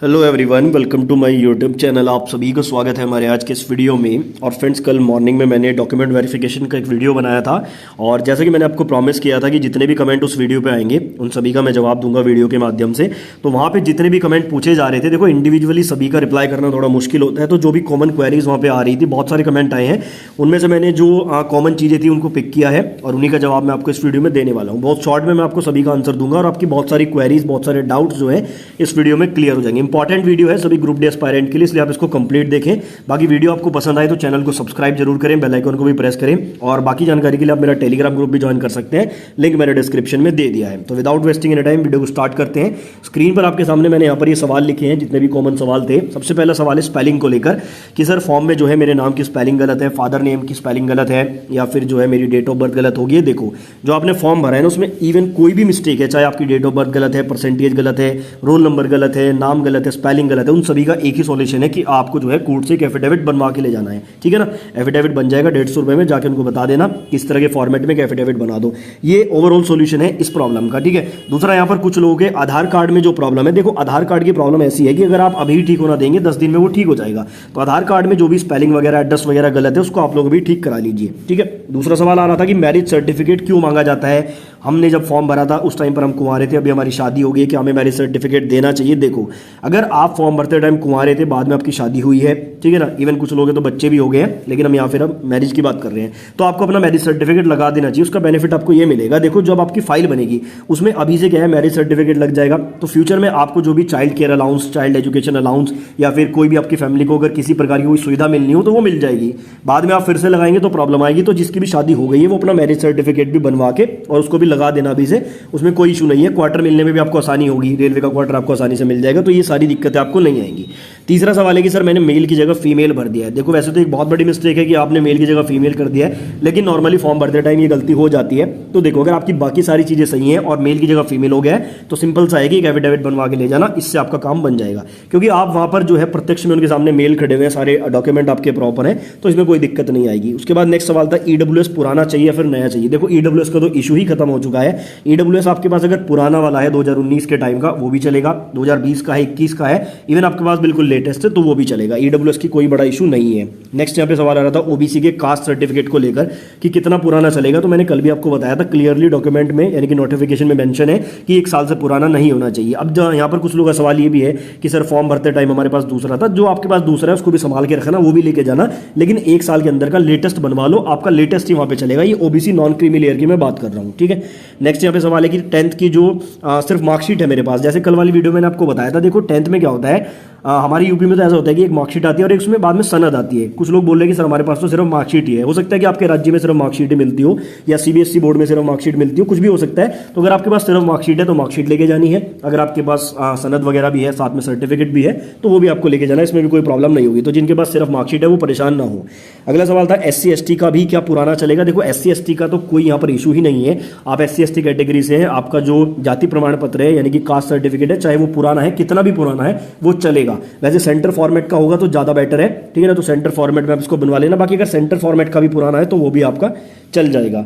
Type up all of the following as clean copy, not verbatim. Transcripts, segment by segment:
Hello everyone, welcome to my YouTube channel. आप सभी को स्वागत है हमारे आज के इस वीडियो में। और फ्रेंड्स, कल मॉर्निंग में मैंने डॉक्यूमेंट वेरिफिकेशन का एक वीडियो बनाया था और जैसा कि मैंने आपको प्रॉमिस किया था कि जितने भी कमेंट उस वीडियो पे आएंगे उन सभी का मैं जवाब दूंगा वीडियो के माध्यम से। तो वहाँ पे जितने भी कमेंट पूछे जा रहे थे, देखो इंडिविजुअली सभी का रिप्लाई करना थोड़ा मुश्किल होता है, तो जो भी कॉमन क्वेरीज वहाँ पे आ रही थी, बहुत सारे कमेंट आए हैं, उनमें से मैंने जो कॉमन चीज़ें थी उनको पिक किया है और उन्हीं का जवाब मैं आपको इस वीडियो में देने वाला हूँ। बहुत शॉर्ट में मैं आपको सभी का आंसर दूंगा और आपकी बहुत सारी क्वेरीज, बहुत सारे डाउट्स जो है इस वीडियो में क्लियर हो जाएंगे। इंपॉर्टेंट वीडियो है सभी ग्रुप डी एस्पायरेंट के लिए, इसलिए आप इसको कंप्लीट देखें। बाकी वीडियो आपको पसंद आए तो चैनल को सब्सक्राइब जरूर करें, बेल आइकन को भी प्रेस करें और बाकी जानकारी के लिए आप मेरा टेलीग्राम ग्रुप भी ज्वाइन कर सकते हैं, लिंक मैंने डिस्क्रिप्शन में दे दिया है। तो without wasting any time video को स्टार्ट करते हैं। स्क्रीन पर आपके सामने मैंने यहाँ पर ये सवाल लिखे हैं, जितने भी कॉमन सवाल थे। सबसे पहला सवाल है स्पेलिंग को लेकर कि सर फॉर्म में जो है मेरे नाम की स्पेलिंग गलत है, फादर नेम की स्पेलिंग गलत है, या फिर जो है मेरी डेट ऑफ बर्थ गलत होगी। देखो, जो आपने फॉर्म भरा है ना उसमें इवन कोई भी मिस्टेक है, चाहे आपकी डेट ऑफ बर्थ गलत है, परसेंटेज गलत है, रोल नंबर गलत है, नाम गलत है, स्पेलिंग गलत है, उन सभी का एक ही सॉल्यूशन है कि आपको जो है कोर्ट से एक एफिडेविट बनवा के ले जाना है। ठीक है ना, एफिडेविट बन जाएगा 150 रुपये में, जाके उनको बता देना किस तरह के फॉर्मेट में एफिडेविट बना दो। ये ओवरऑल सॉल्यूशन है इस प्रॉब्लम का। ठीक है, दूसरा यहाँ पर कुछ लोगों के आधार कार्ड में जो प्रॉब्लम है, देखो आधार कार्ड की प्रॉब्लम ऐसी है कि अगर आप अभी ठीक होना देंगे 10 दिन में वो ठीक हो जाएगा। तो आधार कार्ड में जो भी स्पेलिंग वगैरह, एड्रेस वगैरह गलत है उसको आप लोग भी ठीक करा लीजिए। ठीक है, दूसरा सवाल आ रहा था कि मैरिज सर्टिफिकेट क्यों मांगा जाता है। हमने जब फॉर्म भरा था उस टाइम पर हम कुंवारे थे, अभी हमारी शादी हो गई, कि हमें मैरिज सर्टिफिकेट देना चाहिए। देखो, अगर आप फॉर्म भरते टाइम कुंवारे थे, बाद में आपकी शादी हुई है, ठीक है ना, इवन कुछ लोग हैं तो बच्चे भी हो गए हैं, लेकिन हम यहाँ फिर अब मैरिज की बात कर रहे हैं, तो आपको अपना मैरिज सर्टिफिकेट लगा देना चाहिए। उसका बेनिफिट आपको ये मिलेगा, देखो जब आपकी फाइल बनेगी उसमें अभी से क्या है मैरिज सर्टिफिकेट लग जाएगा, तो फ्यूचर में आपको जो भी child care allowance, child education allowance, या फिर कोई भी आपकी फैमिली को अगर किसी प्रकार की कोई सुविधा मिलनी हो तो वो मिल जाएगी। बाद में आप फिर से लगाएंगे तो प्रॉब्लम आएगी। तो जिसकी भी शादी हो गई है वो अपना मैरिज सर्टिफिकेट भी बनवा के और उसको भी लगा देना अभी से, उसमें कोई इशू नहीं है। क्वार्टर मिलने में भी आपको आसानी होगी, रेलवे का क्वार्टर आपको आसानी से मिल जाएगा, तो ये सारी दिक्कतें आपको नहीं आएंगी। तीसरा सवाल है कि सर मैंने मेल की जगह फीमेल भर दिया है। देखो, वैसे तो एक बहुत बड़ी मिस्टेक है कि आपने मेल की जगह फीमेल कर दिया है, लेकिन नॉर्मली फॉर्म भरते टाइम ये गलती हो जाती है। तो देखो, अगर आपकी बाकी सारी चीजें सही हैं और मेल की जगह फीमेल हो गया है तो सिंपल सा है कि एक एफिडेविट बनवा के ले जाना, इससे आपका काम बन जाएगा। क्योंकि आप वहां पर जो है प्रत्यक्ष में उनके सामने मेल खड़े हुए हैं, सारे डॉक्यूमेंट आपके प्रॉपर हैं, तो इसमें कोई दिक्कत नहीं आएगी। उसके बाद नेक्स्ट सवाल था ईडब्ल्यूएस पुराना चाहिए या फिर नया चाहिए। देखो, ईडब्ल्यूएस का तो इशू ही खत्म हो चुका है। ईडब्ल्यूएस आपके पास अगर पुराना वाला है 2019 के टाइम का, वो भी चलेगा, 2020 का है, 21 का है, इवन आपके पास बिल्कुल लेटेस्ट है तो वो भी चलेगा। ईडब्ल्यूएस की कोई बड़ा इशू नहीं है। नेक्स्ट यहाँ पे सवाल आ रहा था ओबीसी के कास्ट सर्टिफिकेट को लेकर कि कितना पुराना चलेगा। तो मैंने कल भी आपको बताया था, क्लियरली डॉक्यूमेंट में यानी कि नोटिफिकेशन में मेंशन है कि 1 साल से पुराना नहीं होना चाहिए। अब यहाँ पर कुछ लोगों का सवाल ये भी है कि सर फॉर्म भरते टाइम हमारे पास दूसरा था, जो आपके पास दूसरा है उसको भी संभाल के रखना, वो भी लेके जाना, लेकिन 1 साल के अंदर का लेटेस्ट बनवा लो, आपका लेटेस्ट ही वहां पे चलेगा। ये ओबीसी नॉन क्रीमी लेयर की मैं बात कर रहा हूँ। ठीक है, नेक्स्ट यहाँ पे सवाल है कि 10th की जो सिर्फ मार्कशीट है मेरे पास, जैसे कल वाली वीडियो मैंने आपको बताया था। देखो 10th में क्या होता है, हमारी यूपी में तो ऐसा होता है कि एक मार्कशीट आती है और एक उसमें बाद में सनद आती है। कुछ लोग बोल रहे हैं कि सर हमारे पास तो सिर्फ मार्कशीट ही है। हो सकता है कि आपके राज्य में सिर्फ मार्कशीट ही मिलती हो, या सीबीएसई बोर्ड में सिर्फ मार्कशीट मिलती हो, कुछ भी हो सकता है। तो अगर आपके पास सिर्फ मार्कशीट है तो मार्कशीट लेके जानी है, अगर आपके पास सनद वगैरह भी है, साथ में सर्टिफिकेट भी है, तो वो भी आपको लेके जाना है, इसमें भी कोई प्रॉब्लम नहीं होगी। तो जिनके पास सिर्फ मार्कशीट है वो परेशान ना हो। अगला सवाल था SC ST का भी क्या पुराना चलेगा। देखो, SC ST का तो कोई यहाँ पर इशू ही नहीं है। आप SC ST कैटेगरी से हैं, आपका जो जाति प्रमाण पत्र है यानी कि कास्ट सर्टिफिकेट है, चाहे वो पुराना है, कितना भी पुराना है, वो चलेगा। वैसे सेंटर फॉर्मेट का होगा तो ज्यादा बेटर है, ठीक है ना, तो सेंटर फॉर्मेट में आप इसको बनवा लेना। बाकी अगर सेंटर फॉर्मेट का भी पुराना है तो वो भी आपका चल जाएगा।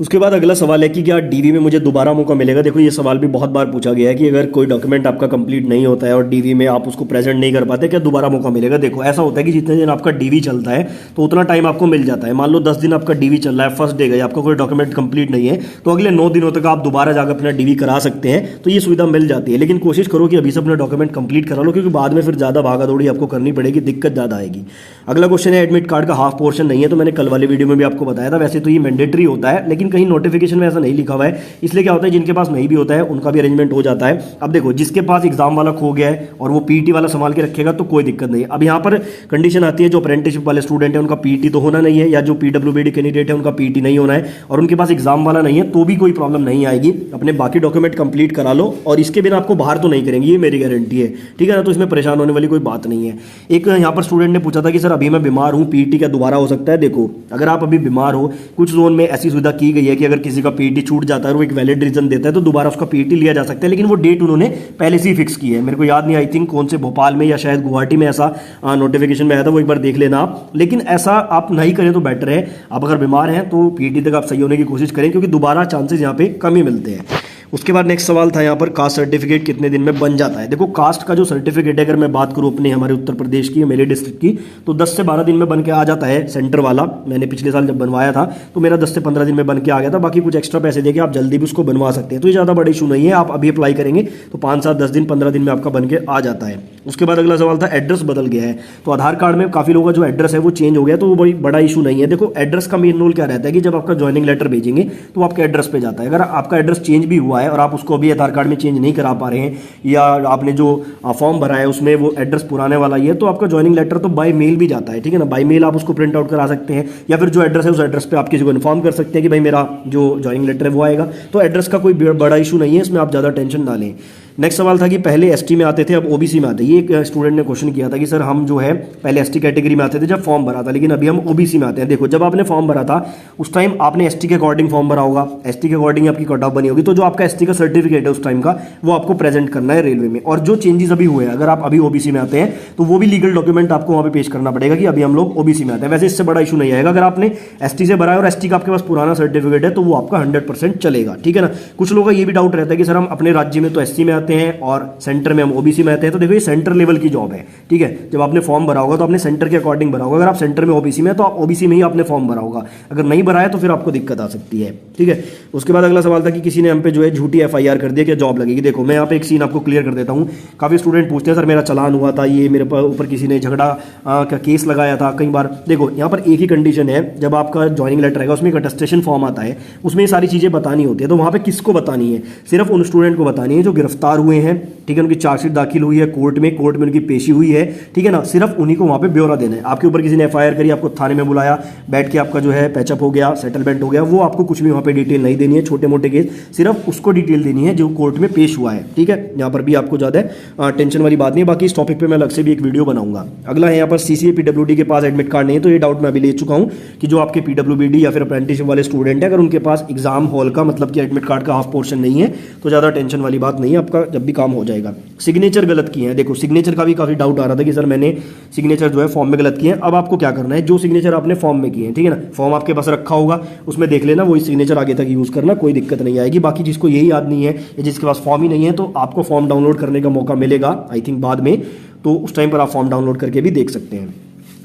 उसके बाद अगला सवाल है कि क्या डीवी में मुझे दोबारा मौका मिलेगा। देखो, ये सवाल भी बहुत बार पूछा गया है कि अगर कोई डॉक्यूमेंट आपका कंप्लीट नहीं होता है और डीवी में आप उसको प्रेजेंट नहीं कर पाते, क्या दोबारा मौका मिलेगा। देखो, ऐसा होता है कि जितने दिन आपका डीवी चलता है तो उतना टाइम आपको मिल जाता है। मान लो 10 दिन आपका डीवी चल रहा है, फर्स्ट डे गए, आपका कोई डॉक्यूमेंट कंप्लीट नहीं है, तो अगले 9 दिनों तक आप दोबारा जाकर अपना डीवी करा सकते हैं, तो ये सुविधा मिल जाती है। लेकिन कोशिश करो कि अभी से अपना डॉक्यूमेंट कंप्लीट करा लो, क्योंकि बाद में फिर ज्यादा भागा दौड़ी आपको करनी पड़ेगी, दिक्कत ज्यादा आएगी। अगला क्वेश्चन है एडमिट कार्ड का हाफ पोर्शन नहीं है। तो मैंने कल वाली वीडियो में भी आपको बताया था, वैसे तो ये मैंडेटरी होता है, लेकिन कहीं नोटिफिकेशन ऐसा नहीं लिखा हुआ है, इसलिए क्या होता है जिनके पास नहीं भी होता है उनका भी अरेंजमेंट हो जाता है। अब देखो, जिसके पास एग्जाम वाला खो गया है और वो पीटी वाला संभाल के रखेगा तो कोई दिक्कत नहीं है। अब यहाँ पर कंडीशन आती है, जो अप्रेंटिसशिप वाले स्टूडेंट है उनका पीटी तो होना नहीं है, या जो पीडब्ल्यूबीडी कैंडिडेट है उनका पीटी नहीं होना है, और उनके पास एग्जाम वाला नहीं है, तो भी कोई प्रॉब्लम नहीं आएगी। अपने बाकी डॉक्यूमेंट कंप्लीट करा लो और इसके बिना आपको बाहर तो नहीं करेंगे, ये मेरी गारंटी है। ठीक है ना, तो इसमें परेशान होने वाली कोई बात नहीं है। एक यहाँ पर स्टूडेंट ने पूछा था कि सर अभी मैं बीमार हूँ, पीटी क्या दोबारा हो सकता है। देखो, अगर आप अभी बीमार हो, कुछ जोन में ऐसी सुविधा की गई है कि अगर किसी का पीटी छूट जाता है और वो एक वैलिड रीजन देता है तो दोबारा उसका पीटी लिया जा सकता है, लेकिन वो डेट उन्होंने पहले से ही फिक्स की है। मेरे को याद नहीं, आई थिंक कौन से भोपाल में या शायद गुवाहाटी में ऐसा नोटिफिकेशन में आया था, वो एक बार देख लेना आप। लेकिन ऐसा आप नहीं करें तो बेटर है। आप अगर बीमार हैं तो पीटी तक आप सही होने की कोशिश करें, क्योंकि दोबारा चांसेस यहाँ पे कम ही मिलते हैं। उसके बाद नेक्स्ट सवाल था यहाँ पर कास्ट सर्टिफिकेट कितने दिन में बन जाता है। देखो कास्ट का जो सर्टिफिकेट है, अगर मैं बात करूँ अपने हमारे उत्तर प्रदेश की, मेरे डिस्ट्रिक्ट की, तो 10 से 12 दिन में बन के आ जाता है सेंटर वाला। मैंने पिछले साल जब बनवाया था तो मेरा 10 से 15 दिन में बन के आ गया था। बाकी कुछ एक्स्ट्रा पैसे देके आप जल्दी भी उसको बनवा सकते हैं, तो ये ज़्यादा बड़ा इशू नहीं है। आप अभी अप्लाई करेंगे तो 5, 7, 10 दिन, 15 दिन में आपका बन के आ जाता है। उसके बाद अगला सवाल था एड्रेस बदल गया है, तो आधार कार्ड में काफ़ी लोगों का जो एड्रेस है वो चेंज हो गया, तो वो बड़ी बड़ा इशू नहीं है। देखो एड्रेस का मेन रूल क्या रहता है कि जब आपका ज्वाइनिंग लेटर भेजेंगे तो आपके एड्रेस पे जाता है। अगर आपका एड्रेस चेंज भी हुआ है और आप उसको अभी आधार कार्ड में चेंज नहीं करा पा रहे हैं, या आपने जो फॉर्म भरा है उसमें वो एड्रेस पुराने वाला ही है, तो आपका ज्वाइनिंग लेटर तो बाय मेल भी जाता है, ठीक है ना। बाय मेल आप उसको प्रिंट आउट करा सकते हैं, या फिर जो एड्रेस है उस एड्रेस पे आप किसी को इन्फॉर्म कर सकते हैं कि भाई मेरा जो ज्वाइनिंग लेटर है वो आएगा। तो एड्रेस का कोई बड़ा इशू नहीं है, इसमें आप ज़्यादा टेंशन ना लें। नेक्स्ट सवाल था कि पहले एसटी में आते थे अब ओबीसी में आते हैं। ये एक स्टूडेंट ने क्वेश्चन किया था कि सर हम जो है पहले एसटी कैटेगरी में आते थे जब फॉर्म भरा था, लेकिन अभी हम ओबीसी में आते हैं। देखो जब आपने फॉर्म भरा था उस टाइम आपने एसटी के अकॉर्डिंग फॉर्म भरा होगा, एसटी के अकॉर्डिंग आपकी कट ऑफ बनी होगी, तो जो आपका एसटी का सर्टिफिकेट है उस टाइम का वो आपको प्रेजेंट करना है रेलवे में। और जो चेंजेस अभी हुए हैं, अगर आप अभी ओबीसी में आते हैं तो वो भी लीगल डॉक्यूमेंट आपको वहाँ पे पेश करना पड़ेगा कि अभी हम लोग ओबीसी में आते हैं। वैसे इससे बड़ा इशू नहीं आएगा। अगर आपने एसटी से भरा है और एसटी का आपके पास पुराना सर्टिफिकेट है तो वो आपका 100% चलेगा, ठीक है ना। कुछ लोगों का ये भी डाउट रहता है कि सर हम अपने राज्य में तो एससी में आते हैं और सेंटर में हम ओबीसी में आते हैं। तो देखो ये सेंटर लेवल की जॉब है, ठीक है। जब आपने फॉर्म भरा होगा तो आपने सेंटर के अकॉर्डिंग भरा होगा। अगर आप सेंटर में ओबीसी में है तो आप ओबीसी में ही आपने फॉर्म भरा होगा, अगर नहीं भरा है तो फिर आपको दिक्कत आ सकती है, ठीक है। उसके बाद अगला सवाल था कि किसी ने हम पे जो है झूठी एफआईआर कर दिया कि जॉब लगेगी। देखो मैं यहाँ पे एक सीन आपको क्लियर कर देता हूँ। काफ़ी स्टूडेंट पूछते हैं सर मेरा चालान हुआ था, ये मेरे ऊपर किसी ने झगड़ा का केस लगाया था कई बार। देखो यहाँ पर एक ही कंडीशन है, जब आपका ज्वाइनिंग लेटर आएगा उसमें एक अटेस्टेशन फॉर्म आता है, उसमें ये सारी चीज़ें बतानी होती है। तो वहाँ पे किसको बतानी है? सिर्फ उन स्टूडेंट को बतानी है जो गिरफ्तार हुए हैं, ठीक है, उनकी चार्जशीट दाखिल हुई है कोर्ट में उनकी पेशी हुई है, ठीक है ना। सिर्फ उन्हीं को वहाँ पे ब्यौरा देना है। आपके ऊपर किसी ने एफआईआर करी, आपको थाने में बुलाया, बैठ के आपका जो है पैचअप हो गया, सेटलमेंट हो गया, वो आपको कुछ भी वहाँ पे डिटेल नहीं देनी है। छोटे मोटे केस सिर्फ उसको डिटेल देनी है जो कोर्ट में पेश हुआ है, ठीक है। यहाँ पर भी आपको ज़्यादा टेंशन वाली बात नहीं है। बाकी इस टॉपिक पर मैं अलग से भी एक वीडियो बनाऊंगा। अगला है यहाँ पर सीसीए पीडब्ल्यूडी के पास एडमिट कार्ड नहीं है, तो ये डाउट मैं अभी ले चुका हूँ कि जो आपके पीडब्ल्यूडी या फिर अप्रेंटिसशिप वाले स्टूडेंट है, अगर उनके पास एग्जाम हॉल का मतलब कि एडमिट कार्ड का हाफ पोर्शन नहीं है तो ज़्यादा टेंशन वाली बात नहीं है, आपका जब भी काम हो जाएगा। सिग्नेचर गलत किए हैं, देखो सिग्नेचर का भी काफ़ी डाउट आ रहा था कि सर मैंने सिग्नेचर जो है फॉर्म में गलत किए हैं। अब आपको क्या करना है, जो सिग्नेचर आपने फॉर्म में किए हैं, ठीक है ना, फॉर्म आपके पास रखा होगा उसमें देख लेना, वही सिग्नेचर आगे तक यूज़ करना, कोई दिक्कत नहीं आएगी। बाकी जिसको यही याद नहीं है या जिसके पास फॉर्म ही नहीं है तो आपको फॉर्म डाउनलोड करने का मौका मिलेगा आई थिंक बाद में, तो उस टाइम पर आप फॉर्म डाउनलोड करके भी देख सकते हैं।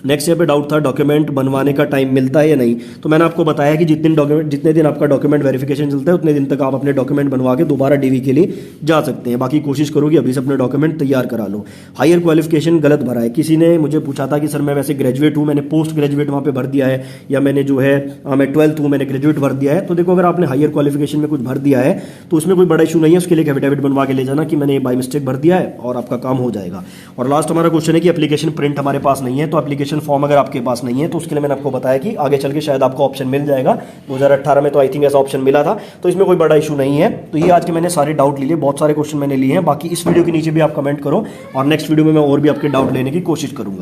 नेक्स्ट यहाँ पे डाउट था डॉक्यूमेंट बनवाने का टाइम मिलता है या नहीं। तो मैंने आपको बताया कि जितने दिन आपका डॉक्यूमेंट वेरिफिकेशन चलता है उतने दिन तक आप अपने डॉक्यूमेंट बनवा के दोबारा डीवी के लिए जा सकते हैं। बाकी कोशिश करो कि अभी से अपने डॉक्यूमेंट तैयार करा लो। हायर क्वालिफिकेशन गलत भरा है, किसी ने मुझे पूछा था कि सर मैं वैसे ग्रेजुएट हूँ, मैंने पोस्ट ग्रेजुएट वहाँ पर भर दिया है, या मैंने जो है मैं 12th हूँ मैंने ग्रेजुएट भर दिया है। तो देखो अगर आपने हायर क्वालिफिकेशन में कुछ भर दिया है तो उसमें कोई बड़ा इशू नहीं है, उसके लिए एफिडेविट बनवा के ले जाना कि मैंने बाय मिस्टेक भर दिया है और आपका काम हो जाएगा। और लास्ट हमारा क्वेश्चन है कि एप्लीकेशन प्रिंट हमारे पास नहीं है, तो एप्लीकेशन फॉर्म अगर आपके पास नहीं है तो उसके लिए मैंने आपको बताया कि आगे चल के शायद आपको ऑप्शन मिल जाएगा। 2018 में तो आई थिंक ऐसा ऑप्शन मिला था, तो इसमें कोई बड़ा इशू नहीं है। तो ये आज के मैंने सारे डाउट लिए, बहुत सारे क्वेश्चन मैंने लिए हैं। बाकी इस वीडियो के नीचे भी आप कमेंट करो और नेक्स्ट वीडियो में मैं और भी आपके डाउट लेने की कोशिश करूंगा।